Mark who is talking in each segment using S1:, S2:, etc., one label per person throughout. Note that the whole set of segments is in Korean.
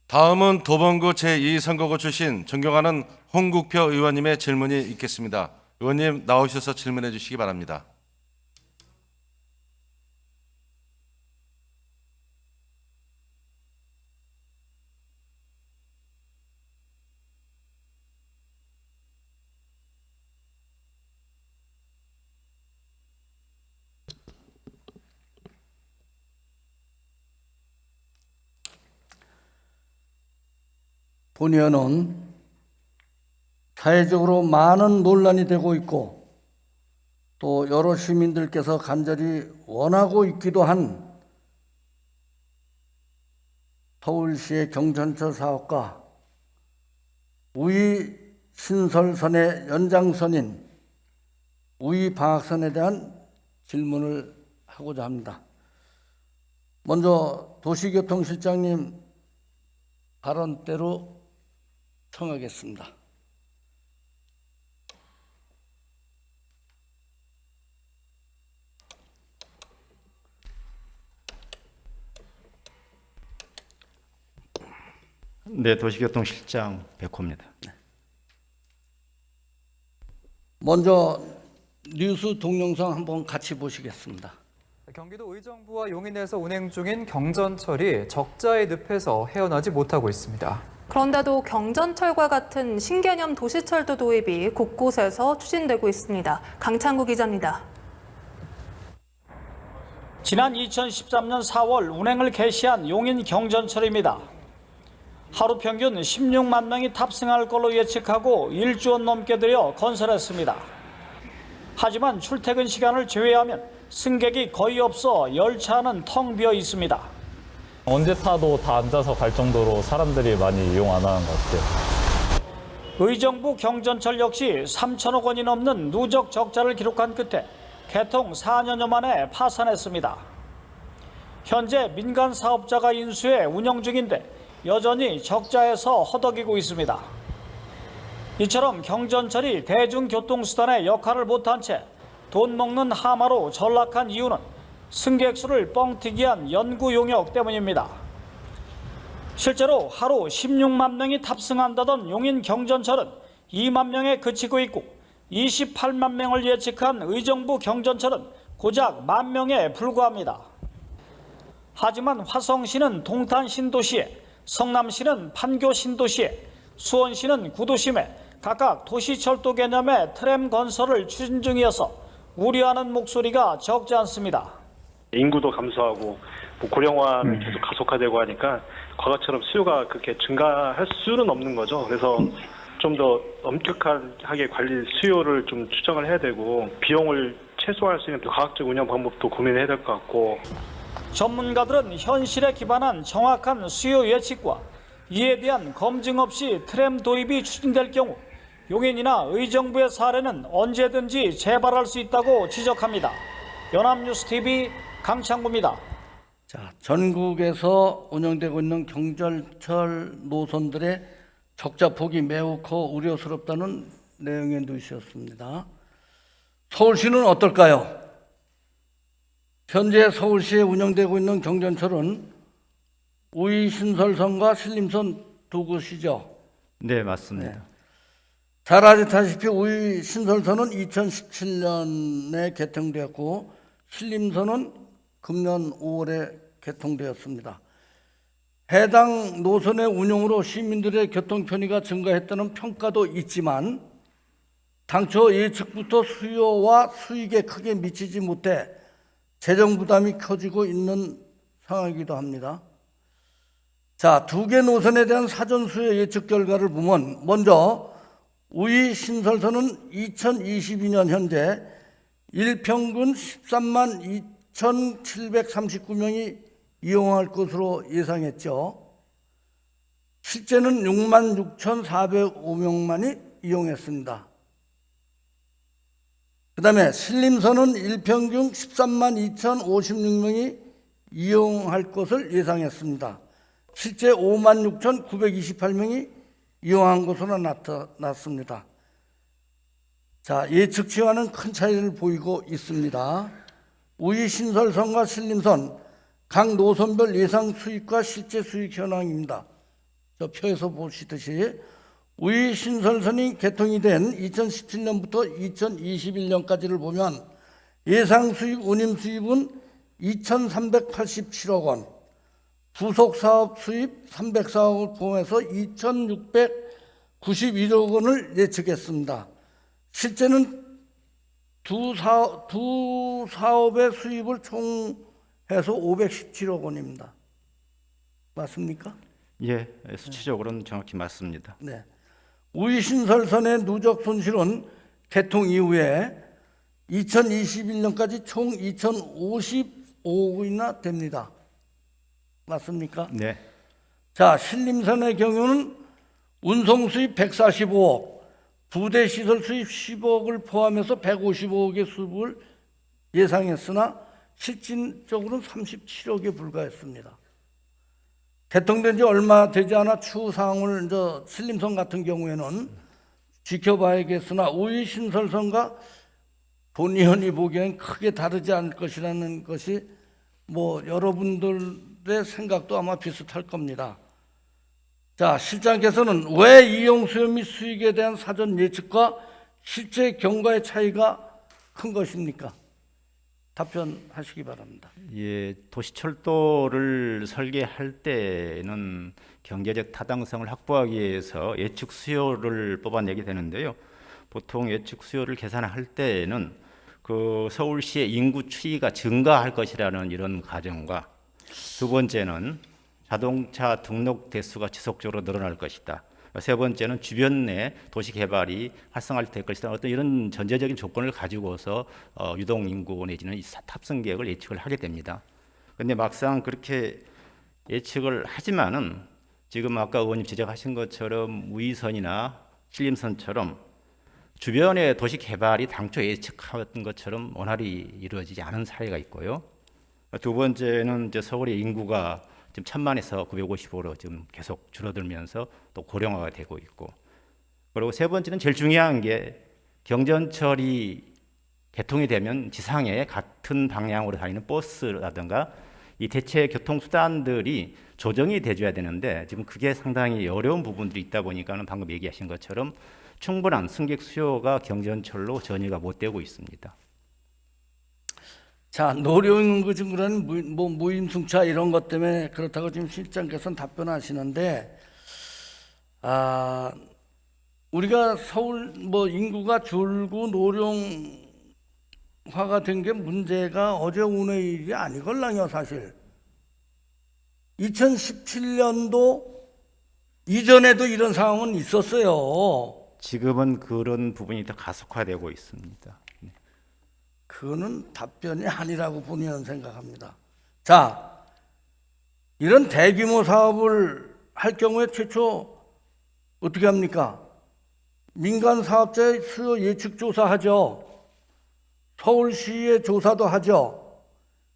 S1: 다음은 도봉구 제2선거구 출신 존경하는 홍국표 의원님의 질문이 있겠습니다. 의원님 나오셔서 질문해 주시기 바랍니다.
S2: 본 의원은 사회적으로 많은 논란이 되고 있고 또 여러 시민들께서 간절히 원하고 있기도 한 서울시의 경전철 사업과 우이 신설선의 연장선인 우이 방학선에 대한 질문을 하고자 합니다. 먼저 도시교통실장님 발언대로 청하겠습니다.
S3: 네, 도시교통실장 백호입니다.
S2: 먼저 뉴스 동영상 한번 같이 보시겠습니다.
S4: 경기도 의정부와 용인에서 운행 중인 경전철이 적자의 늪에서 헤어나지 못하고 있습니다.
S5: 그런데도 경전철과 같은 신개념 도시철도 도입이 곳곳에서 추진되고 있습니다. 강창구 기자입니다.
S6: 지난 2013년 4월 운행을 개시한 용인 경전철입니다. 하루 평균 16만 명이 탑승할 걸로 예측하고 1조 원 넘게 들여 건설했습니다. 하지만 출퇴근 시간을 제외하면 승객이 거의 없어 열차는 텅 비어 있습니다.
S7: 언제 타도 다 앉아서 갈 정도로 사람들이 많이 이용 안 하는 것 같아요.
S6: 의정부 경전철 역시 3천억 원이 넘는 누적 적자를 기록한 끝에 개통 4년여 만에 파산했습니다. 현재 민간 사업자가 인수해 운영 중인데 여전히 적자에서 허덕이고 있습니다. 이처럼 경전철이 대중교통수단의 역할을 못한 채 돈 먹는 하마로 전락한 이유는 승객 수를 뻥튀기한 연구 용역 때문입니다. 실제로 하루 16만 명이 탑승한다던 용인 경전철은 2만 명에 그치고 있고 28만 명을 예측한 의정부 경전철은 고작 1만 명에 불과합니다. 하지만 화성시는 동탄 신도시에, 성남시는 판교 신도시에, 수원시는 구도심에 각각 도시철도 개념의 트램 건설을 추진 중이어서 우려하는 목소리가 적지 않습니다.
S8: 인구도 감소하고 고령화는 계속 가속화되고 하니까 과거처럼 수요가 그렇게 증가할 수는 없는 거죠. 그래서 좀 더 엄격하게 관리 수요를 좀 추정을 해야 되고 비용을 최소화할 수 있는 과학적 운영 방법도 고민해야 될 것 같고.
S6: 전문가들은 현실에 기반한 정확한 수요 예측과 이에 대한 검증 없이 트램 도입이 추진될 경우 용인이나 의정부의 사례는 언제든지 재발할 수 있다고 지적합니다. 연합뉴스TV 강창구입니다.
S2: 자, 전국에서 운영되고 있는 경전철 노선들의 적자폭이 매우 커 우려스럽다는 내용의 뉴스였습니다. 서울시는 어떨까요? 현재 서울시에 운영되고 있는 경전철은 우이 신설선과 신림선 두 곳이죠.
S3: 네, 맞습니다.
S2: 네. 잘 아시다시피 우이 신설선은 2017년에 개통되었고 신림선은 금년 5월에 개통되었습니다. 해당 노선의 운용으로 시민들의 교통 편의가 증가했다는 평가도 있지만 당초 예측부터 수요와 수익에 크게 미치지 못해 재정 부담이 커지고 있는 상황이기도 합니다. 자, 두 개 노선에 대한 사전 수요 예측 결과를 보면 먼저 우이 신설선은 2022년 현재 일평균 13만 2,739명이 이용할 것으로 예상했죠. 실제는 6만 6,405명만이 이용했습니다. 그 다음에 신림선은 일평균 13만 2,056명이 이용할 것을 예상했습니다. 실제 5만 6,928명이 이용한 것으로 나타났습니다. 자, 예측치와는 큰 차이를 보이고 있습니다. 우이 신설선과 신림선 각 노선별 예상 수익과 실제 수익 현황입니다. 저 표에서 보시듯이 우이 신설선이 개통이 된 2017년부터 2021년까지를 보면 예상 수입, 운임 수입은 2,387억 원, 부속 사업 수입 304억을 포함해서 2,691억 원을 예측했습니다. 실제는 두 사업의 수입을 총해서 517억 원입니다. 맞습니까?
S3: 예, 수치적으로는 정확히 맞습니다.
S2: 네. 우이신설선의 누적 손실은 개통 이후에 2021년까지 총 2,055억 원이나 됩니다. 맞습니까?
S3: 네,
S2: 자, 신림선의 경우는 운송 수입 145억, 부대 시설 수입 10억을 포함해서 155억의 수입을 예상했으나 실질적으로는 37억에 불과했습니다. 개통된 지 얼마 되지 않아 추후 사항을 신림선 같은 경우에는 지켜봐야겠으나 우이신설선과 본의원이 보기엔 크게 다르지 않을 것이라는 것이 뭐 여러분들의 생각도 아마 비슷할 겁니다. 자, 실장께서는 왜 이용 수요 및 수익에 대한 사전 예측과 실제 경과의 차이가 큰 것입니까? 답변하시기 바랍니다.
S3: 예, 도시철도를 설계할 때는 경제적 타당성을 확보하기 위해서 예측 수요를 뽑아내게 되는데요. 보통 예측 수요를 계산할 때에는 그 서울시의 인구 추이가 증가할 것이라는 이런 가정과, 두 번째는 자동차 등록 대수가 지속적으로 늘어날 것이다. 세 번째는 주변 내 도시 개발이 활성화될 것이다. 어떤 이런 전제적인 조건을 가지고서 유동 인구 내지는 탑승 계획을 예측을 하게 됩니다. 그런데 막상 그렇게 예측을 하지만은 지금 아까 의원님 지적하신 것처럼 우이선이나 신림선처럼 주변의 도시 개발이 당초 예측한 것처럼 원활히 이루어지지 않은 사례가 있고요. 두 번째는 이제 서울의 인구가 지금 1,000만에서 950으로 지금 계속 줄어들면서 또 고령화가 되고 있고, 그리고 세 번째는 제일 중요한 게 경전철이 개통이 되면 지상에 같은 방향으로 다니는 버스라든가 이 대체 교통수단들이 조정이 돼줘야 되는데 지금 그게 상당히 어려운 부분들이 있다 보니까는 방금 얘기하신 것처럼 충분한 승객 수요가 경전철로 전이가 못 되고 있습니다.
S2: 자, 노령인구 증가는 무임승차 이런 것 때문에 그렇다고 지금 실장께서는 답변하시는데, 우리가 서울 인구가 줄고 노령화가 된 게 문제가 어제 오늘 일이 아니걸랑요. 사실 2017년도 이전에도 이런 상황은 있었어요.
S3: 지금은 그런 부분이 더 가속화되고 있습니다.
S2: 그거는 답변이 아니라고 본인은 생각합니다. 자, 이런 대규모 사업을 할 경우에 최초 어떻게 합니까? 민간 사업자의 수요 예측 조사하죠. 서울시의 조사도 하죠.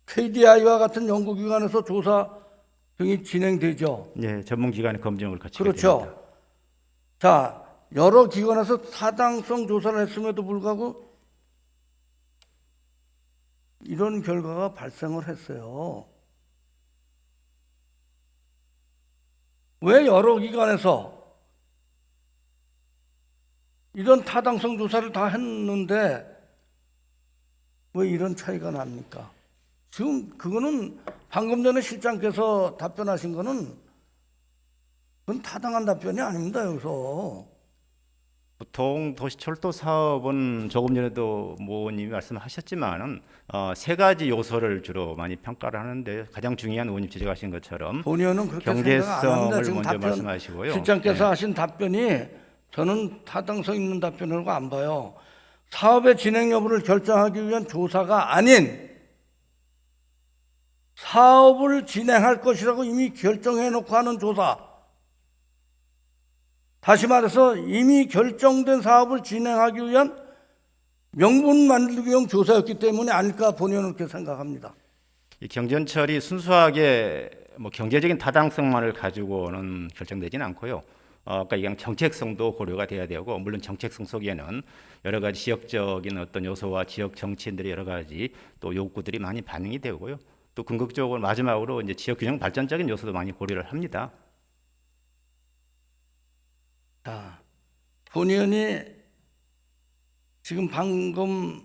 S2: KDI와 같은 연구기관에서 조사 등이 진행되죠.
S3: 네, 전문기관의 검증을 거치게
S2: 그렇죠.
S3: 됩니다.
S2: 자, 여러 기관에서 타당성 조사를 했음에도 불구하고 이런 결과가 발생을 했어요. 왜 여러 기관에서 이런 타당성 조사를 다 했는데 왜 이런 차이가 납니까? 지금 그거는 방금 전에 실장께서 답변하신 거는 그건 타당한 답변이 아닙니다. 여기서.
S3: 보통 도시철도 사업은 조금 전에도 모 의원님이 말씀하셨지만은 세 가지 요소를 주로 많이 평가를 하는데 가장 중요한 의원님 지적하신 것처럼
S2: 본 의원은 그렇게 생각 안 합니다.
S3: 경제성을
S2: 지금
S3: 먼저 말씀하시고요.
S2: 실장께서 하신 답변이 저는 타당성 있는 답변으로 안 봐요. 사업의 진행 여부를 결정하기 위한 조사가 아닌 사업을 진행할 것이라고 이미 결정해 놓고 하는 조사. 다시 말해서 이미 결정된 사업을 진행하기 위한 명분 만들기용 조사였기 때문에 아닐까 본의원은 그렇게 생각합니다.
S3: 이 경전철이 순수하게 경제적인 타당성만을 가지고는 결정되지는 않고요. 아까 얘기한 정책성도 고려가 돼야 되고, 물론 정책성 속에는 여러 가지 지역적인 어떤 요소와 지역 정치인들의 여러 가지 또 욕구들이 많이 반영이 되고요. 또 궁극적으로 마지막으로 이제 지역 균형 발전적인 요소도 많이 고려를 합니다.
S2: 자, 본 의원이 지금 방금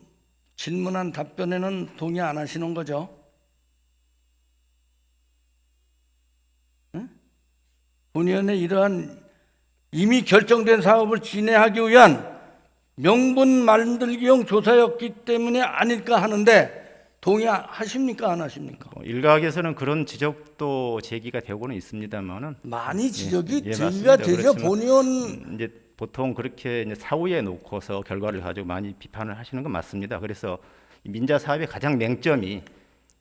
S2: 질문한 답변에는 동의 안 하시는 거죠? 응? 본 의원의 이러한 이미 결정된 사업을 진행하기 위한 명분 만들기용 조사였기 때문에 아닐까 하는데 동의하십니까 안 하십니까?
S3: 일각에서는 그런 지적도 제기가 되고는 있습니다만은
S2: 많이 지적이 제기가
S3: 맞습니다.
S2: 되죠.
S3: 그렇지만
S2: 본 의원
S3: 이제 보통 그렇게 이제 사후에 놓고서 결과를 가지고 많이 비판을 하시는 건 맞습니다. 그래서 이 민자 사업의 가장 맹점이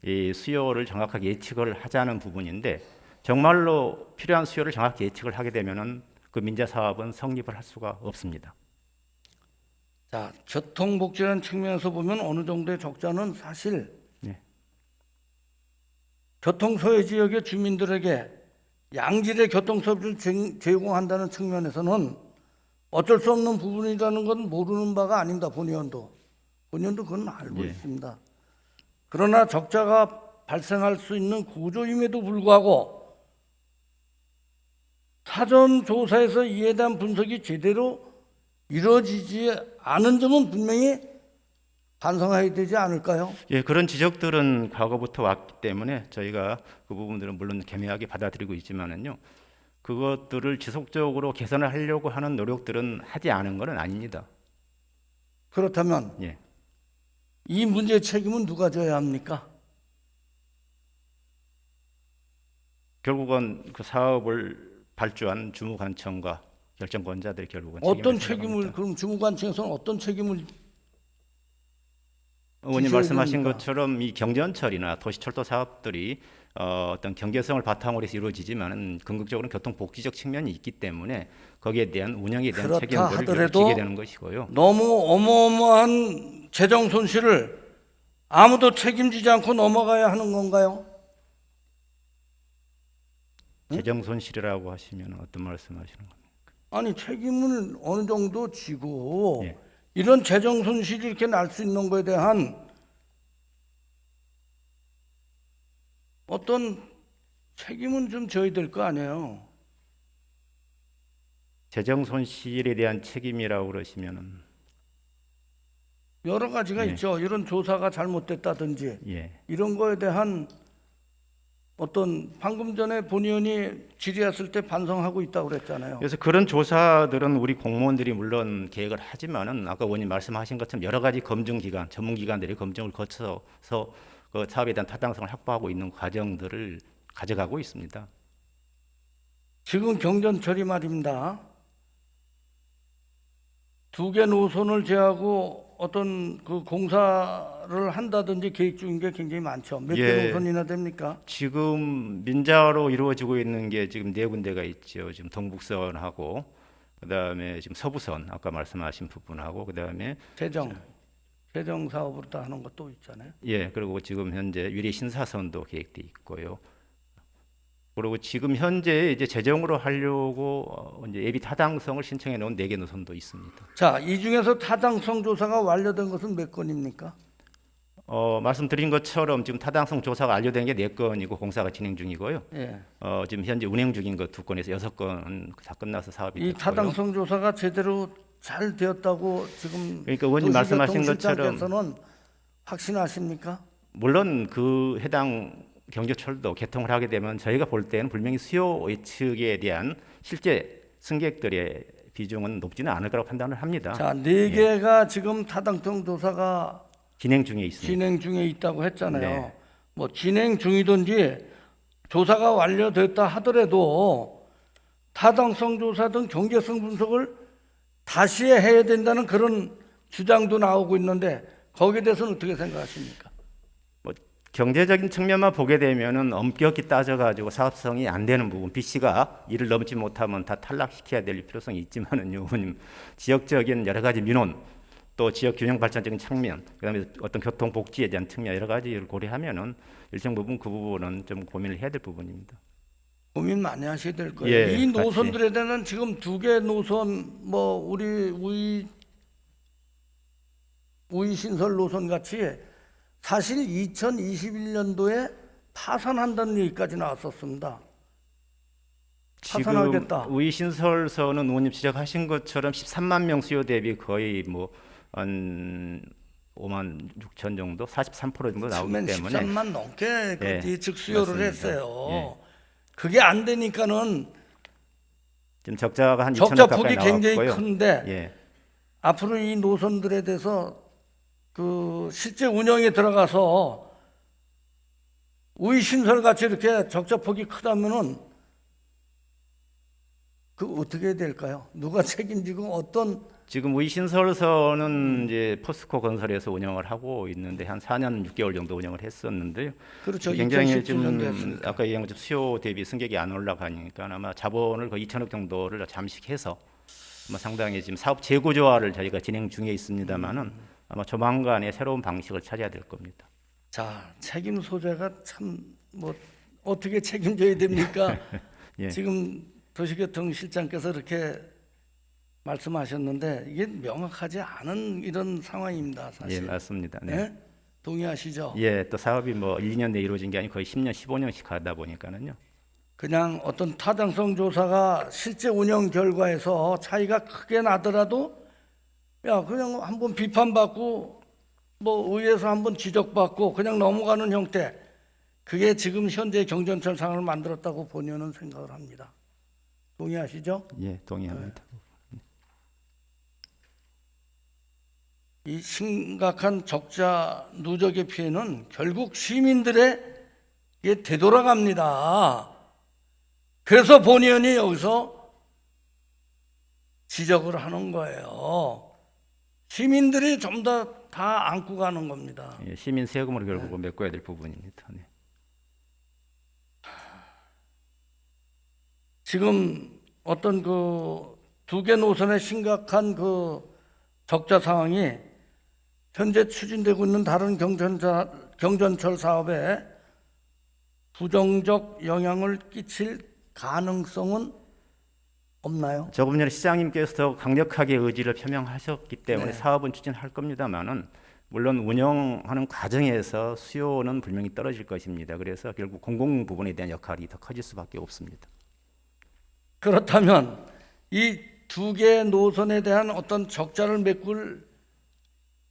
S3: 이 수요를 정확하게 예측을 하자는 부분인데 정말로 필요한 수요를 정확히 예측을 하게 되면은 그 민자 사업은 성립을 할 수가 없습니다.
S2: 자, 교통복지라는 측면에서 보면 어느 정도의 적자는 사실
S3: 네.
S2: 교통소외 지역의 주민들에게 양질의 교통서비스를 제공한다는 측면에서는 어쩔 수 없는 부분이라는 건 모르는 바가 아닙니다. 본 의원도 그건 알고
S3: 예.
S2: 있습니다. 그러나 적자가 발생할 수 있는 구조임에도 불구하고 사전 조사에서 이에 대한 분석이 제대로 이루어지지 않은 점은 분명히 반성해야 되지 않을까요?
S3: 예, 그런 지적들은 과거부터 왔기 때문에 저희가 그 부분들은 물론 겸허하게 받아들이고 있지만은요. 그것들을 지속적으로 개선을 하려고 하는 노력들은 하지 않은 것은 아닙니다.
S2: 그렇다면
S3: 예.
S2: 이 문제의 책임은 누가 져야 합니까?
S3: 결국은 그 사업을 발주한 주무관청과 결정권자들이 결국은
S2: 어떤
S3: 책임을
S2: 책임을
S3: 생각합니다.
S2: 그럼 주무관청에서는 어떤 책임을
S3: 의원님
S2: 지셔야
S3: 말씀하신
S2: 됩니까?
S3: 것처럼 이 경전철이나 도시철도 사업들이 어떤 경제성을 바탕으로 해서 이루어지지만은 궁극적으로는 교통복지적 측면이 있기 때문에 거기에 대한 운영에 대한
S2: 그렇다
S3: 책임들을
S2: 하더라도
S3: 지게 되는 것이고요.
S2: 너무 어마어마한 재정 손실을 아무도 책임지지 않고 넘어가야 하는 건가요?
S3: 재정 손실이라고 하시면 어떤 말씀하시는 겁니까?
S2: 아니 책임을 어느 정도 지고
S3: 예.
S2: 이런 재정 손실이 이렇게 날 수 있는 거에 대한 어떤 책임은 좀 져야 될 거 아니에요.
S3: 재정 손실에 대한 책임이라고 그러시면은
S2: 여러 가지가
S3: 네.
S2: 있죠. 이런 조사가 잘못됐다든지
S3: 예.
S2: 이런 거에 대한 어떤 방금 전에 본 의원이 질의했을 때 반성하고 있다고 그랬잖아요.
S3: 그래서 그런 조사들은 우리 공무원들이 물론 계획을 하지만은 아까 의원님 말씀하신 것처럼 여러 가지 검증 기관, 전문 기관들이 검증을 거쳐서 그 사업에 대한 타당성을 확보하고 있는 과정들을 가져가고 있습니다.
S2: 지금 경전철이 말입니다. 2개 노선을 제하고 어떤 그 공사를 한다든지 계획 중인 게 굉장히 많죠. 몇 개
S3: 예.
S2: 노선이나 됩니까?
S3: 지금 민자로 이루어지고 있는 게 지금 4군데가 있죠. 지금 동북선하고 그다음에 지금 서부선 아까 말씀하신 부분하고 그다음에
S2: 재정 사업으로 다 하는 것도 있잖아요.
S3: 예, 그리고 지금 현재 유리 신사선도 계획돼 있고요. 그리고 지금 현재 이제 재정으로 하려고 이제 예비 타당성을 신청해 놓은 4개 노선도 있습니다.
S2: 자, 이 중에서 타당성 조사가 완료된 것은 몇 건입니까?
S3: 말씀드린 것처럼 지금 타당성 조사가 완료된 게 4건이고 공사가 진행 중이고요.
S2: 예.
S3: 지금 현재 운행 중인 거 2건에서 6건 다 끝나서 사업이
S2: 이
S3: 됐고요.
S2: 타당성 조사가 제대로 잘 되었다고 지금
S3: 그러니까 의원님 말씀하신
S2: 도시교통실장께서는 확신하십니까?
S3: 물론 그 해당 경주철도 개통을 하게 되면 저희가 볼 때는 분명히 수요 예측에 대한 실제 승객들의 비중은 높지는 않을 거라고 판단을 합니다.
S2: 자, 4개가 지금 타당성 조사가
S3: 진행 중에 있습니다.
S2: 진행 중에 있다고 했잖아요.
S3: 네.
S2: 뭐 진행 중이든지 조사가 완료됐다 하더라도 타당성 조사 등 경제성 분석을 다시 해야 된다는 그런 주장도 나오고 있는데 거기에 대해서는 어떻게 생각하십니까?
S3: 경제적인 측면만 보게 되면은 엄격히 따져가지고 사업성이 안 되는 부분, BC가 이를 넘지 못하면 다 탈락시켜야 될 필요성이 있지만은요, 의원님 지역적인 여러 가지 민원, 또 지역 균형 발전적인 측면, 그다음에 어떤 교통 복지에 대한 측면 여러 가지를 고려하면은 일정 부분 그 부분은 좀 고민을 해야 될 부분입니다.
S2: 고민 많이 하셔야 될 거예요.
S3: 예,
S2: 이
S3: 같이.
S2: 노선들에 대한 지금 2개 노선 뭐 우리 우이 신설 노선 같이 사실 2021년도에 파산한다는 얘기까지 나왔었습니다.
S3: 지금
S2: 파산하겠다.
S3: 우이 신설서는 의원님 지적하신 것처럼 13만 명 수요 대비 거의 뭐한 5만 6천 정도, 43% 정도 나오기
S2: 처음엔
S3: 때문에
S2: 13만 넘게 그
S3: 예,
S2: 예측 수요를
S3: 맞습니다.
S2: 했어요.
S3: 예.
S2: 그게 안 되니까는
S3: 지금 적자가 한 2천
S2: 적자
S3: 억
S2: 폭이
S3: 가까이
S2: 굉장히
S3: 나왔고요.
S2: 큰데
S3: 예.
S2: 앞으로 이 노선들에 대해서 그 실제 운영에 들어가서 우이 신설 같이 이렇게 적자 폭이 크다면은 그 어떻게 해야 될까요? 누가 책임지고 어떤
S3: 지금 우이 신설서는 이제 포스코 건설에서 운영을 하고 있는데 한 4년 6개월 정도 운영을 했었는데요.
S2: 그렇죠.
S3: 굉장히
S2: 2017년도
S3: 좀
S2: 했으니까.
S3: 아까 얘기한 것처럼 수요 대비 승객이 안 올라가니까 아마 자본을 거의 2천억 정도를 잠식해서 아마 상당히 지금 사업 재구조화를 저희가 진행 중에 있습니다만은 아마 조만간에 새로운 방식을 찾아야 될 겁니다.
S2: 자, 책임 소재가 참 뭐 어떻게 책임져야 됩니까?
S3: 예.
S2: 지금 도시교통실장께서 이렇게 말씀하셨는데 이게 명확하지 않은 이런 상황입니다,
S3: 예,
S2: 사실.
S3: 맞습니다. 네.
S2: 네? 동의하시죠?
S3: 예, 또 사업이 뭐 1, 2년 내에 이루어진 게 아니고 거의 10년, 15년씩 하다 보니까는요.
S2: 그냥 어떤 타당성 조사가 실제 운영 결과에서 차이가 크게 나더라도 야, 그냥 한번 비판받고 뭐 의회에서 한번 지적받고 그냥 넘어가는 형태. 그게 지금 현재 경전철 상황을 만들었다고 본의원은 생각을 합니다. 동의하시죠?
S3: 예, 동의합니다.
S2: 이 심각한 적자 누적의 피해는 결국 시민들에게 되돌아갑니다. 그래서 본의원이 여기서 지적을 하는 거예요. 시민들이 좀 다 안고 가는 겁니다.
S3: 예, 시민 세금으로 결국은 메꿔야 될 부분입니다. 네.
S2: 지금 어떤 그 두 개 노선의 심각한 그 적자 상황이 현재 추진되고 있는 다른 경전철 사업에 부정적 영향을 끼칠 가능성은 없나요?
S3: 조금 전에 시장님께서 강력하게 의지를 표명하셨기 때문에
S2: 네.
S3: 사업은 추진할 겁니다만은 물론 운영하는 과정에서 수요는 분명히 떨어질 것입니다. 그래서 결국 공공 부분에 대한 역할이 더 커질 수밖에 없습니다.
S2: 그렇다면 이 두 개의 노선에 대한 어떤 적자를 메꿀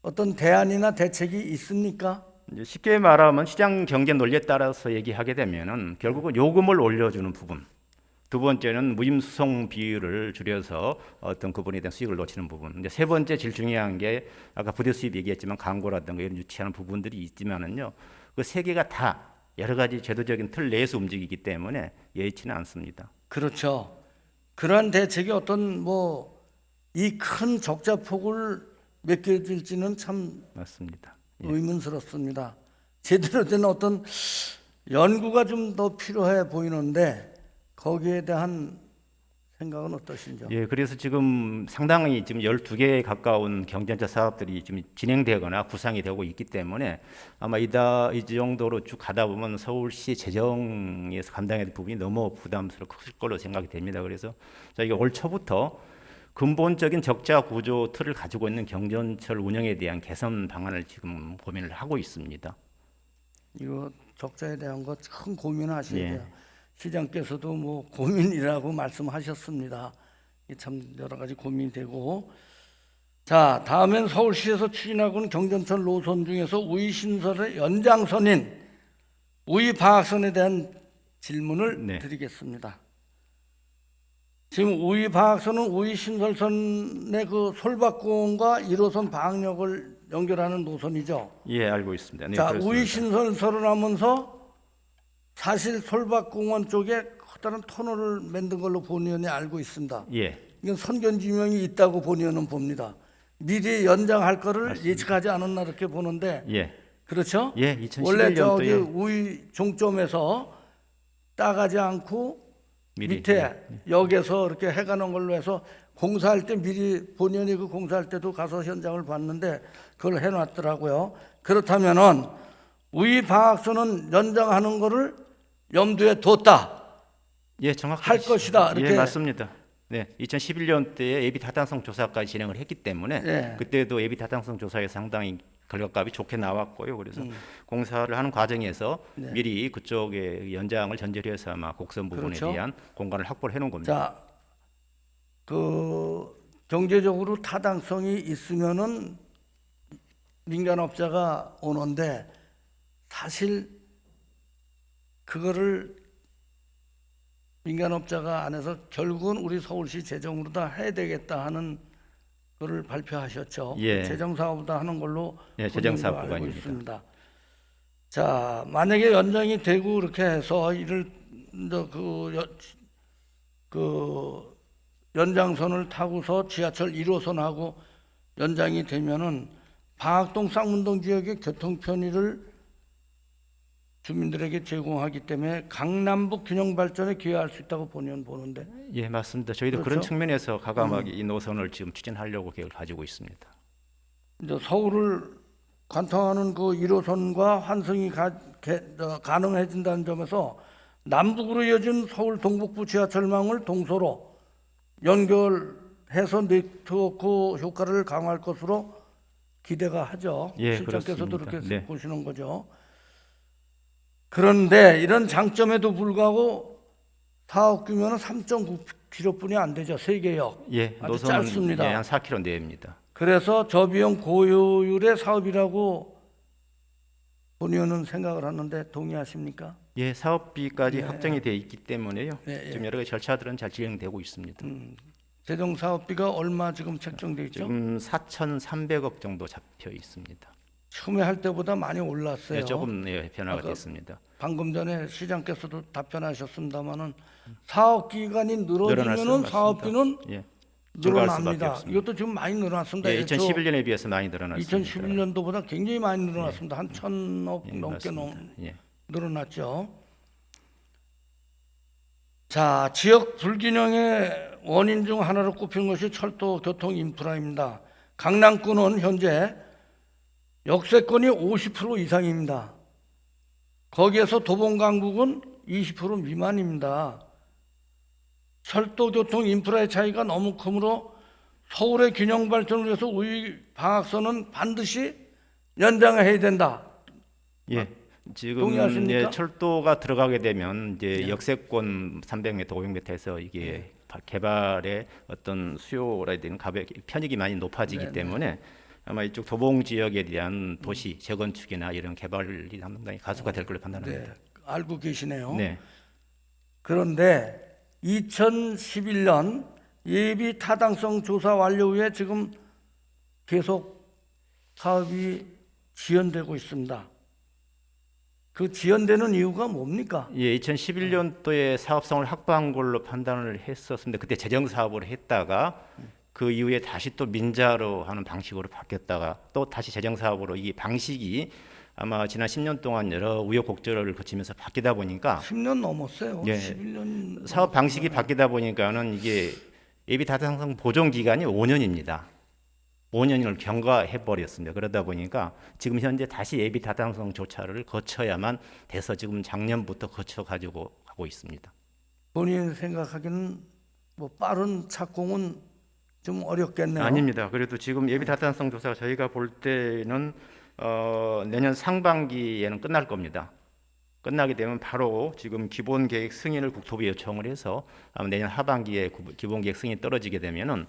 S2: 어떤 대안이나 대책이 있습니까?
S3: 이제 쉽게 말하면 시장 경제 논리에 따라서 얘기하게 되면은 결국은 요금을 올려주는 부분. 두 번째는 무임 수송 비율을 줄여서 어떤 그분에 대한 수익을 놓치는 부분. 이제 세 번째 제일 중요한 게 아까 부대 수입 얘기했지만 광고라든가 이런 유치하는 부분들이 있지만은요. 그 세 개가 다 여러 가지 제도적인 틀 내에서 움직이기 때문에 예의치는 않습니다.
S2: 그렇죠. 그러한 대책이 어떤 뭐 이 큰 적자 폭을 메꿔질지는 참
S3: 맞습니다.
S2: 의문스럽습니다. 제대로 된 어떤 연구가 좀 더 필요해 보이는데 거기에 대한 생각은 어떠신지요?
S3: 예, 그래서 지금 상당히 지금 12개에 가까운 경전철 사업들이 지금 진행되거나 구상이 되고 있기 때문에 아마 이 정도로 쭉 가다 보면 서울시 재정에서 감당해야 될 부분이 너무 부담스럽고 클 걸로 생각이 됩니다. 그래서 저희가 올 초부터 근본적인 적자 구조 틀을 가지고 있는 경전철 운영에 대한 개선 방안을 지금 고민을 하고 있습니다.
S2: 이거 적자에 대한 거 큰 고민하셔야
S3: 예.
S2: 돼요. 시장께서도 뭐 고민이라고 말씀하셨습니다. 이게 참 여러 가지 고민이 되고. 자, 다음엔 서울시에서 추진하고 있는 경전철 노선 중에서 우이 신설의 연장선인 우이 방학선에 대한 질문을
S3: 네.
S2: 드리겠습니다. 지금 우이 방학선은 우이 신설선의 그 솔밭공원과 1호선 방학역을 연결하는 노선이죠.
S3: 예, 알고 있습니다. 네,
S2: 자,
S3: 그렇습니다.
S2: 우이 신설선을 하면서 사실 솔밭공원 쪽에 커다란 터널을 만든 걸로 본의원이 알고 있습니다.
S3: 예,
S2: 이건 선견지명이 있다고 본의원은 봅니다. 미리 연장할 거를
S3: 맞습니다.
S2: 예측하지 않았나 이렇게 보는데
S3: 예,
S2: 그렇죠?
S3: 예, 2011년도에
S2: 원래 저기 우이 종점에서 따가지 않고
S3: 미리,
S2: 밑에 역에서 이렇게 해가는 걸로 해서 공사할 때 미리 본의원이 그 공사할 때도 가서 현장을 봤는데 그걸 해놨더라고요. 그렇다면은 우이 방학선은 연장하는 거를 염두에 뒀다.
S3: 예, 정확히
S2: 할 것이다, 이렇게.
S3: 예, 맞습니다. 네, 2011년대에 예비 타당성 조사까지 진행을 했기 때문에
S2: 예.
S3: 그때도 예비 타당성 조사에 상당히 결과값이 좋게 나왔고요. 그래서 공사를 하는 과정에서
S2: 네.
S3: 미리 그쪽에 연장을 전제로 해서 아마 곡선 부분에
S2: 그렇죠.
S3: 대한 공간을 확보를 해놓은 겁니다.
S2: 자, 그 경제적으로 타당성이 있으면은 민간업자가 오는데 사실 그거를 민간업자가 안 해서 결국은 우리 서울시 재정으로 다 해야 되겠다 하는 거를 발표하셨죠.
S3: 예.
S2: 재정사업으로 다 하는 걸로
S3: 예, 재정사업
S2: 본인도 알고
S3: 구간입니다.
S2: 있습니다. 자, 만약에 연장이 되고 이렇게 해서 이를 그 연장선을 타고서 지하철 1호선하고 연장이 되면은 방학동 쌍문동 지역의 교통 편의를 주민들에게 제공하기 때문에 강남북 균형 발전에 기여할 수 있다고 보는데.
S3: 예, 맞습니다. 저희도 그런
S2: 그렇죠?
S3: 측면에서 과감하게 이 노선을 지금 추진하려고 계획을 가지고 있습니다.
S2: 이제 서울을 관통하는 그 1호선과 환승이 가능해진다는 점에서 남북으로 이어진 서울 동북부 지하철망을 동서로 연결해서 네트워크 효과를 강화할 것으로 기대가 하죠.
S3: 예,
S2: 실장께서도
S3: 그렇습니다.
S2: 그렇게
S3: 네.
S2: 보시는 거죠. 그런데 이런 장점에도 불구하고 사업 규모는 3.9km뿐이 안 되죠. 세개역.
S3: 예,
S2: 아주
S3: 노선은
S2: 짧습니다.
S3: 예, 한 4km 내입니다.
S2: 그래서 저비용 고효율의 사업이라고 본의원은 생각을 하는데 동의하십니까?
S3: 예, 사업비까지
S2: 예.
S3: 확정이 돼 있기 때문에요.
S2: 예, 예.
S3: 지금 여러 가지 절차들은 잘 진행되고 있습니다.
S2: 재정 사업비가 얼마 지금 책정돼 있죠?
S3: 지금 4,300억 정도 잡혀 있습니다.
S2: 처음에 할 때보다 많이 올랐어요.
S3: 예, 조금 예, 변화가
S2: 아까
S3: 됐습니다.
S2: 방금 전에 시장께서도 답변하셨습니다마는 사업 기간이 늘어지면은
S3: 늘어났습니다.
S2: 사업비는
S3: 예, 증가할 수밖에
S2: 늘어납니다.
S3: 없습니다.
S2: 이것도 지금 많이 늘어났습니다.
S3: 예, 2011년에 비해서 많이 늘어났습니다.
S2: 2011년도보다 굉장히 많이 늘어났습니다. 한 1,000억
S3: 예,
S2: 넘게
S3: 맞습니다. 예.
S2: 늘어났죠. 자, 지역 불균형의 원인 중 하나로 꼽히는 것이 철도 교통 인프라입니다. 강남구는 현재 역세권이 50% 이상입니다. 거기에서 도봉강북은 20% 미만입니다. 철도 교통 인프라의 차이가 너무 크므로 서울의 균형 발전을 위해서 우리 방학선은 반드시 연장해야 된다.
S3: 예. 지금
S2: 동의하십니까?
S3: 예, 철도가 들어가게 되면 이제
S2: 네.
S3: 역세권 300m, 500m에서 이게 개발의 어떤 수요라든지 편익이 많이 높아지기
S2: 네,
S3: 때문에 아마 이쪽 도봉 지역에 대한 도시 재건축이나 이런 개발이 상당히 가속화 될 걸로 판단합니다.
S2: 네, 알고 계시네요.
S3: 네.
S2: 그런데 2011년 예비 타당성 조사 완료 후에 지금 계속 사업이 지연되고 있습니다. 그 지연되는 이유가 뭡니까?
S3: 예, 2011년도에 사업성을 확보한 걸로 판단을 했었습니다. 그때 재정 사업을 했다가 그 이후에 다시 또 민자로 하는 방식으로 바뀌었다가 또 다시 재정 사업으로 이 방식이 아마 지난 10년 동안 여러 우여곡절을 거치면서 바뀌다 보니까
S2: 10년 넘었어요.
S3: 예.
S2: 11년
S3: 사업 방식이 바뀌다 보니까는 이게 예비 타당성 보존 기간이 5년입니다. 5년을 경과해 버렸습니다. 그러다 보니까 지금 현재 다시 예비 타당성 조사를 거쳐야만 돼서 지금 작년부터 거쳐 가지고 가고 있습니다.
S2: 본인 생각하기는 뭐 빠른 착공은 좀 어렵겠네요.
S3: 아닙니다. 그래도 지금 예비 타당성 조사가 저희가 볼 때는 내년 상반기에는 끝날 겁니다. 끝나게 되면 바로 지금 기본 계획 승인을 국토부에 요청을 해서 아마 내년 하반기에 기본 계획 승인이 떨어지게 되면은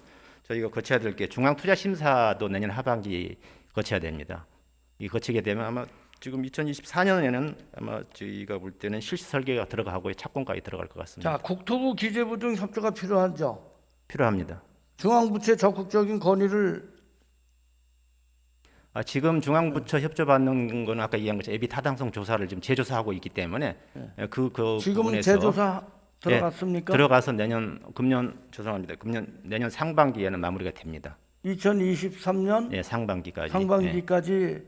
S3: 저희가 거쳐야 될 게 중앙투자심사도 내년 하반기 거쳐야 됩니다. 이 거치게 되면 아마 지금 2024년에는 아마 저희가 볼 때는 실시 설계가 들어가고 착공까지 들어갈 것 같습니다.
S2: 자, 국토부 기재부 등 협조가 필요하죠.
S3: 필요합니다.
S2: 중앙부처의 적극적인 건의를
S3: 지금 중앙부처 협조받는 거는 아까 얘기한 것처럼 예비 타당성 조사를 지금 재조사하고 있기 때문에 그
S2: 지금
S3: 부분에서
S2: 재조사 들어갔습니까?
S3: 들어가서 내년 상반기에는 마무리가 됩니다.
S2: 2023년
S3: 예, 상반기까지.
S2: 상반기까지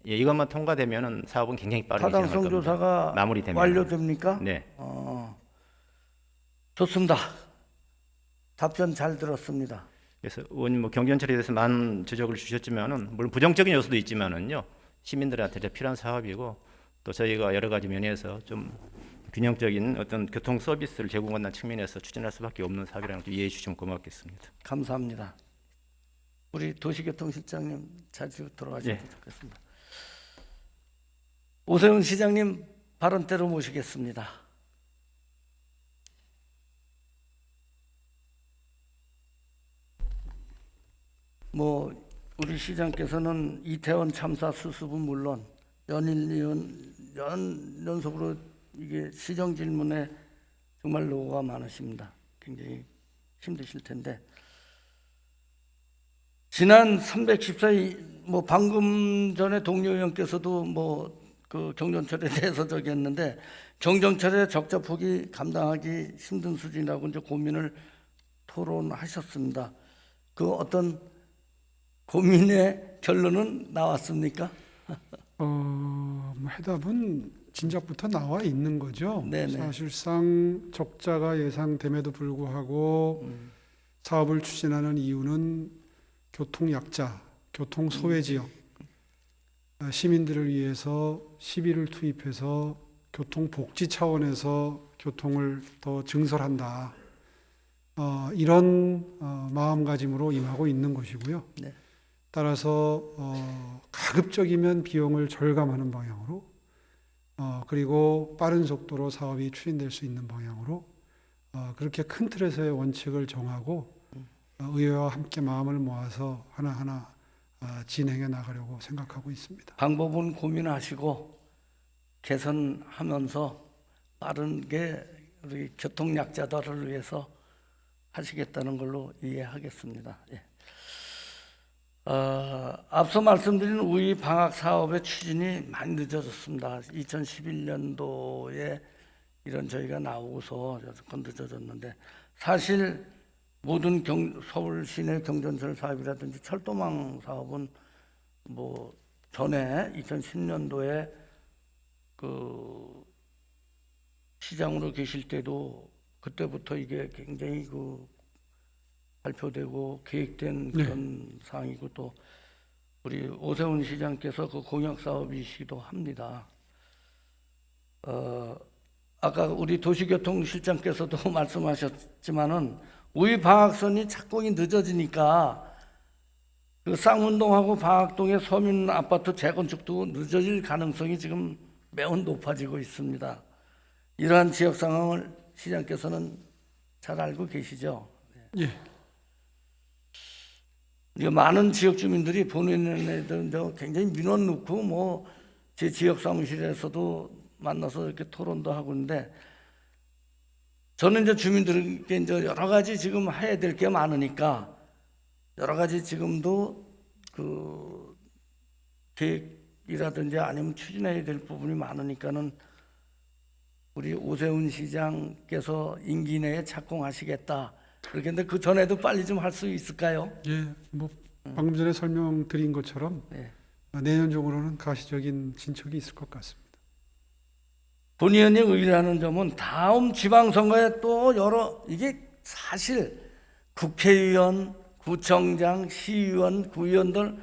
S3: 예, 이것만 통과되면은 사업은 굉장히 빠르게 진행할
S2: 타당성
S3: 겁니다.
S2: 조사가
S3: 마무리되면
S2: 완료됩니까?
S3: 네.
S2: 좋습니다. 답변 잘 들었습니다.
S3: 그래서 의원님 뭐 경전처리에 대해서 많은 지적을 주셨지만은 물론 부정적인 요소도 있지만은요 시민들한테 필요한 사업이고 또 저희가 여러 가지 면에서 좀 균형적인 어떤 교통 서비스를 제공한다는 측면에서 추진할 수밖에 없는 사업이라는 걸 이해해 주시면 고맙겠습니다.
S2: 감사합니다. 우리 도시교통실장님 자주 들어가셔도 좋겠습니다. 오세훈 시장님 발언대로 모시겠습니다. 우리 시장께서는 이태원 참사 수습은 물론 연속으로 이게 시정 질문에 정말 노고가 많으십니다. 굉장히 힘드실 텐데 지난 314일 방금 전에 동료 의원께서도 그 경전철에 대해서 저기 했는데 경전철의 적자 폭이 감당하기 힘든 수준이라고 이제 고민을 토론하셨습니다. 그 어떤 고민의 결론은 나왔습니까?
S9: 해답은 진작부터 나와 있는 거죠.
S2: 네네.
S9: 사실상 적자가 예상됨에도 불구하고 사업을 추진하는 이유는 교통약자, 교통소외지역, 시민들을 위해서 시비를 투입해서 교통복지 차원에서 교통을 더 증설한다. 이런 마음가짐으로 임하고 있는 것이고요.
S2: 네.
S9: 따라서 가급적이면 비용을 절감하는 방향으로 그리고 빠른 속도로 사업이 추진될 수 있는 방향으로 그렇게 큰 틀에서의 원칙을 정하고 의회와 함께 마음을 모아서 하나하나 진행해 나가려고 생각하고 있습니다.
S2: 방법은 고민하시고 개선하면서 빠르게 우리 교통약자들을 위해서 하시겠다는 걸로 이해하겠습니다. 예. 앞서 말씀드린 우이 방학 사업의 추진이 많이 늦어졌습니다. 2011년도에 이런 저희가 나오고서 조금 늦어졌는데 사실 모든 서울 시내 경전철 사업이라든지 철도망 사업은 전에 2010년도에 그 시장으로 계실 때도 그때부터 이게 굉장히 발표되고 계획된 그런 사항이고 또 우리 오세훈 시장께서 그 공약 사업이시기도 합니다. 아까 우리 도시교통실장께서도 말씀하셨지만은 우이 방학선이 착공이 늦어지니까 그 쌍문동하고 방학동의 서민 아파트 재건축도 늦어질 가능성이 지금 매우 높아지고 있습니다. 이러한 지역 상황을 시장께서는 잘 알고 계시죠?
S9: 예.
S2: 많은 지역 주민들이 본인들 굉장히 민원 넣고 제 지역 사무실에서도 만나서 이렇게 토론도 하고 있는데 저는 이제 주민들에게 이제 여러 가지 지금 해야 될 게 많으니까 여러 가지 지금도 그 계획이라든지 아니면 추진해야 될 부분이 많으니까는 우리 오세훈 시장께서 임기 내에 착공하시겠다. 그렇게 그 전에도 빨리 좀 할 수 있을까요?
S9: 예, 방금 전에 설명드린 것처럼 내년 중으로는 가시적인 진척이 있을 것 같습니다.
S2: 본 의원이 의뢰하는 점은 다음 지방선거에 또 이게 사실 국회의원, 구청장, 시의원, 구의원들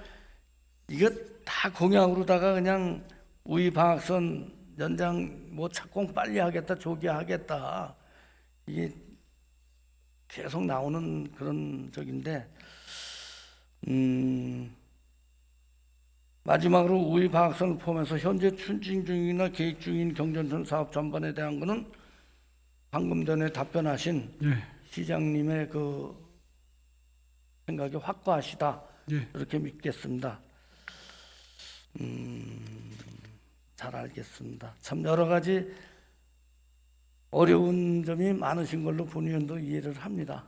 S2: 이거 다 공약으로다가 그냥 우이 방학선 연장 착공 빨리 하겠다, 조기하겠다 이게 계속 나오는 그런 적인데 마지막으로 우이 방학선을 포함해서 현재 추진 중이나 계획 중인 경전철 사업 전반에 대한 거는 방금 전에 답변하신 시장님의 그 생각이 확고하시다 이렇게 믿겠습니다. 잘 알겠습니다. 참 여러 가지 어려운 점이 많으신 걸로 본 의원도 이해를 합니다.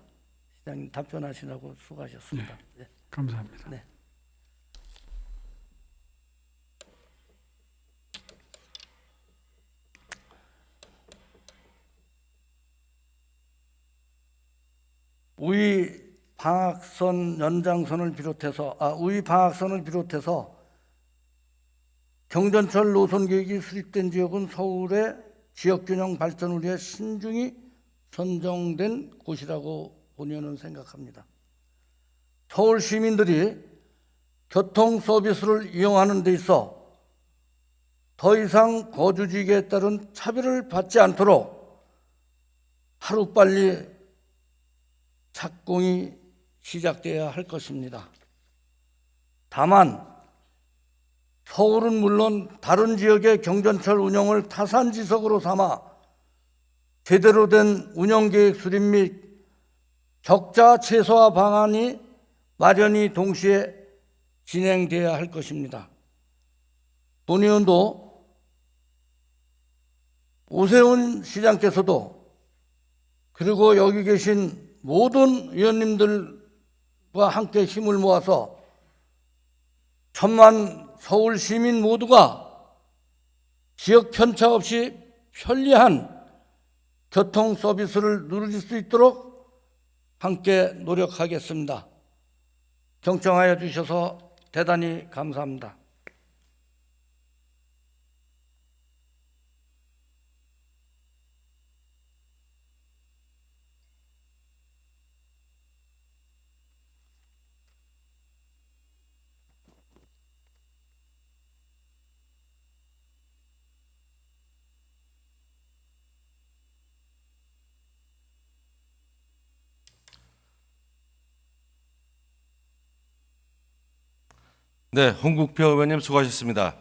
S2: 시장님 답변하시라고 수고하셨습니다. 네.
S9: 감사합니다.
S2: 네. 우이 방학선 연장선을 비롯해서 우이 방학선을 비롯해서 경전철 노선 계획이 수립된 지역은 서울의 지역균형 발전을 위해 신중히 선정된 곳이라고 본 의원은 생각합니다. 서울 시민들이 교통 서비스를 이용하는 데 있어 더 이상 거주지역에 따른 차별을 받지 않도록 하루빨리 착공이 시작돼야 할 것입니다. 다만 서울은 물론 다른 지역의 경전철 운영을 타산지석으로 삼아 제대로 된 운영계획 수립 및 적자 최소화 방안이 마련이 동시에 진행돼야 할 것입니다. 논의원도 오세훈 시장께서도 그리고 여기 계신 모든 의원님들과 함께 힘을 모아서 1,000만 서울 시민 모두가 지역 편차 없이 편리한 교통 서비스를 누릴 수 있도록 함께 노력하겠습니다. 경청하여 주셔서 대단히 감사합니다.
S1: 네, 홍국표 의원님 수고하셨습니다.